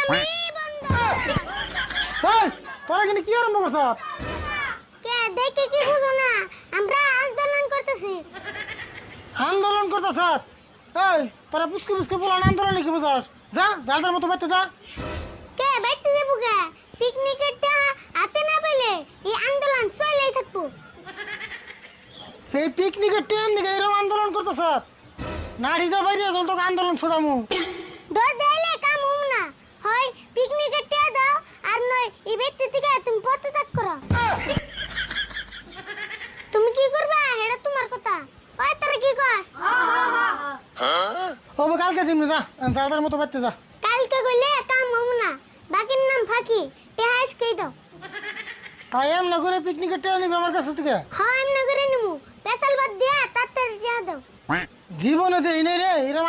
আমি বন্ধ এই তোরা কিন্তু কি আরম্ভ করছ? কে দেখে কি বুঝো না আমরা আন্দোলন করতেছি আন্দোলন করতেছ? এই তোরা পুষ্কে পুষ্কে বলান আন্দোলন কি বুঝাস? যা যার যার মতো বাইতে যা। কে বাইতে যাবো কে পিকনিকের টা হাতে না পেলে এই আন্দোলন চলেই থাকবো সেই পিকনিকের ট্রেন নিয়ে এরকম আন্দোলন করতেছ? নাড়িতে বাইরে গেল তোকে আন্দোলন ছুড়ামু। ডর দিলে কাম হম না হয় পিকনিকের টা দাও আর নয় এই ব্যক্তি থেকে তুমি পদত্যাগ করো তুমি কি করবা এটা তোমার কথা ওই তোর কি কস ও কালকে দিমনি যা যার যার মতো বাইতে যা। কালকে গইলে কাম হম না বাকির নাম ফাঁকি টেহাইস কেই দাও তাই এম না করে পিকনিকের ট্রেন নিবি আমার কাছ থেকে? হয় এমনি করে নিমু পেশাল বাদ দিয়া তাড়াতাড়ি টিয়া দাও জীবনে দেই নাই রে এরকম